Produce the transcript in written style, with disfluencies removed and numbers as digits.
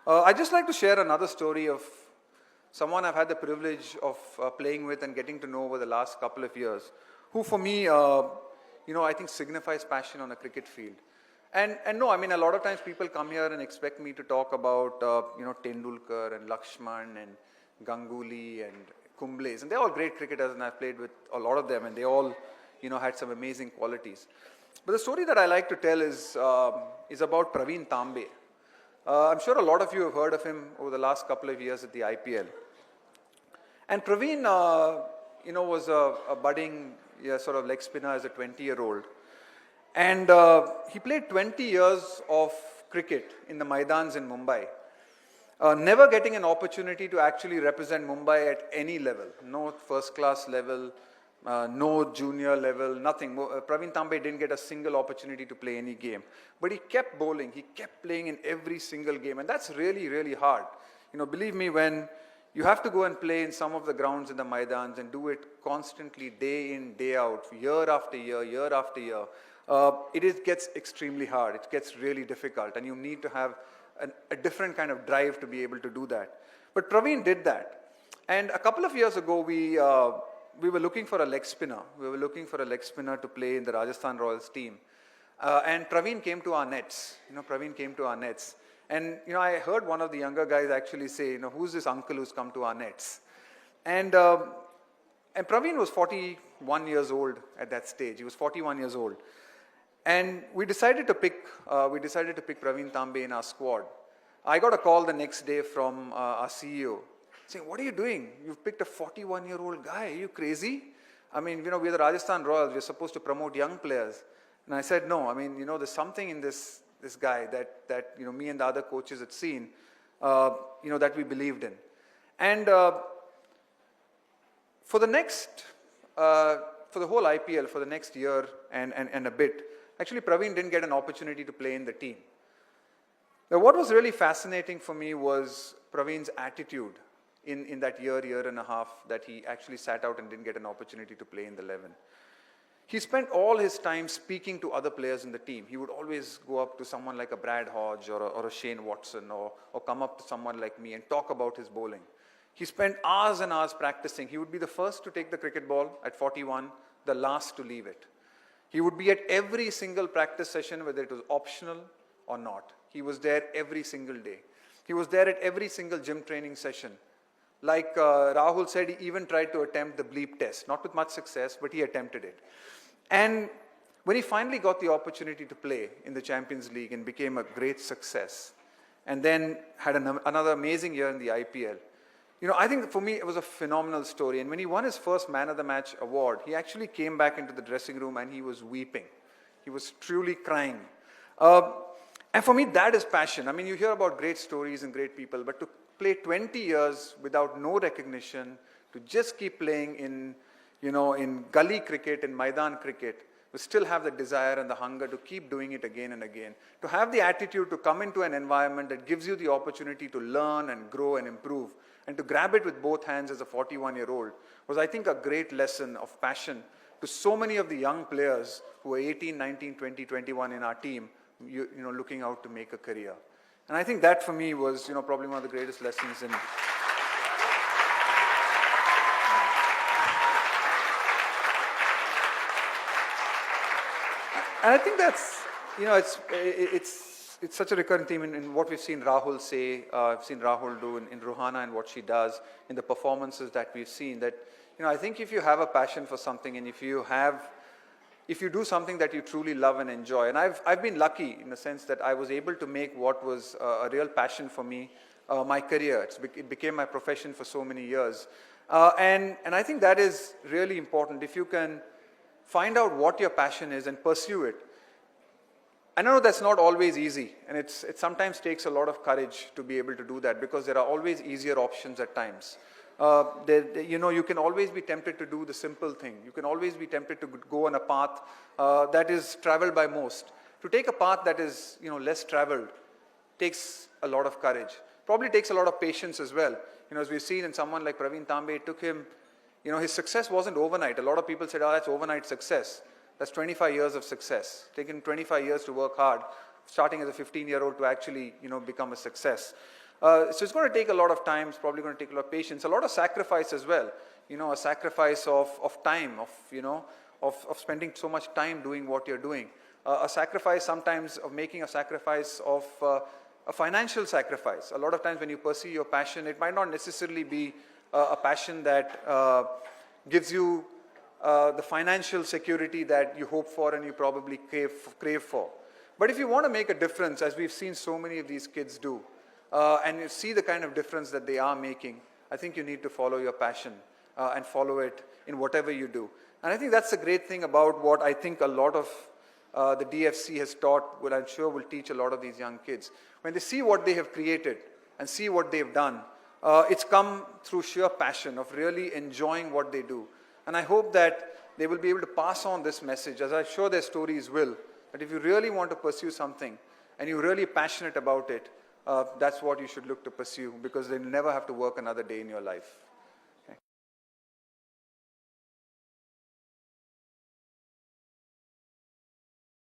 I'd just like to share another story of someone I've had the privilege of playing with and getting to know over the last couple of years, who for me, I think signifies passion on a cricket field. And no, I mean, a lot of times people come here and expect me to talk about, Tendulkar and Lakshman and Ganguly and Kumble's. And they're all great cricketers, and I've played with a lot of them, and they all, had some amazing qualities. But the story that I like to tell is about Praveen Tambe. I'm sure a lot of you have heard of him over the last couple of years at the IPL. And Praveen, was a budding sort of leg spinner as a 20-year-old. And he played 20 years of cricket in the Maidans in Mumbai, never getting an opportunity to actually represent Mumbai at any level, no first-class level, no junior level, nothing. Praveen Tambe didn't get a single opportunity to play any game. But he kept bowling, he kept playing in every single game, and that's really, really hard. Believe me, when you have to go and play in some of the grounds in the Maidans and do it constantly, day in, day out, year after year after year, gets extremely hard. It gets really difficult, and you need to have a different kind of drive to be able to do that. But Praveen did that. And a couple of years ago, we were looking for a leg spinner. We were looking for a leg spinner to play in the Rajasthan Royals team. And Praveen came to our nets. Praveen came to our nets. And, I heard one of the younger guys actually say, who's this uncle who's come to our nets? And Praveen was 41 years old at that stage. He was 41 years old. And we decided to pick Praveen Tambe in our squad. I got a call the next day from our CEO saying, what are you doing? You've picked a 41-year-old guy. Are you crazy? I mean, we're the Rajasthan Royals. We're supposed to promote young players. And I said, no, I mean, there's something in this guy that me and the other coaches had seen, that we believed in. And for the whole IPL, for the next year and a bit, actually Praveen didn't get an opportunity to play in the team. Now, what was really fascinating for me was Praveen's attitude in that year and a half that he actually sat out and didn't get an opportunity to play in the 11. He spent all his time speaking to other players in the team. He would always go up to someone like a Brad Hodge or a Shane Watson or come up to someone like me and talk about his bowling. He spent hours and hours practicing. He would be the first to take the cricket ball at 41, the last to leave it. He would be at every single practice session, whether it was optional or not. He was there every single day. He was there at every single gym training session. Like Rahul said, he even tried to attempt the bleep test. Not with much success, but he attempted it. And when he finally got the opportunity to play in the Champions League and became a great success, and then had another amazing year in the IPL, I think for me it was a phenomenal story. And when he won his first Man of the Match award, he actually came back into the dressing room and he was weeping. He was truly crying. And for me, that is passion. I mean, you hear about great stories and great people, but to play 20 years without no recognition, to just keep playing in gully cricket, in Maidan cricket, to still have the desire and the hunger to keep doing it again and again, to have the attitude to come into an environment that gives you the opportunity to learn and grow and improve, and to grab it with both hands as a 41-year-old was, I think, a great lesson of passion to so many of the young players who are 18, 19, 20, 21 in our team, looking out to make a career. And I think that for me was, probably one of the greatest lessons in. And I think that's, it's such a recurring theme in what we've seen Rahul say, I've seen Rahul do in Ruhana and what she does, in the performances that we've seen, that, I think if you have a passion for something and if you do something that you truly love and enjoy, and I've been lucky in the sense that I was able to make what was a real passion for me, my career. It became my profession for so many years. And I think that is really important. If you can find out what your passion is and pursue it. I know that's not always easy, and it sometimes takes a lot of courage to be able to do that, because there are always easier options at times. You can always be tempted to do the simple thing. You can always be tempted to go on a path that is traveled by most. To take a path that is less traveled takes a lot of courage. Probably takes a lot of patience as well. As we've seen in someone like Praveen Tambe, it took him, his success wasn't overnight. A lot of people said, oh, that's overnight success. That's 25 years of success. Taken 25 years to work hard, starting as a 15-year-old to actually, become a success. So it's going to take a lot of time, it's probably going to take a lot of patience, a lot of sacrifice as well. You know, a sacrifice of time, of spending so much time doing what you're doing. A sacrifice sometimes of making a sacrifice of a financial sacrifice. A lot of times when you pursue your passion, it might not necessarily be a passion that gives you the financial security that you hope for and you probably crave for. But if you want to make a difference, as we've seen so many of these kids do, and you see the kind of difference that they are making, I think you need to follow your passion and follow it in whatever you do. And I think that's the great thing about what I think a lot of the DFC has taught, what I'm sure will teach a lot of these young kids. When they see what they have created and see what they've done, it's come through sheer passion of really enjoying what they do. And I hope that they will be able to pass on this message, as I'm sure their stories will, that if you really want to pursue something and you're really passionate about it, that's what you should look to pursue, because they'll never have to work another day in your life.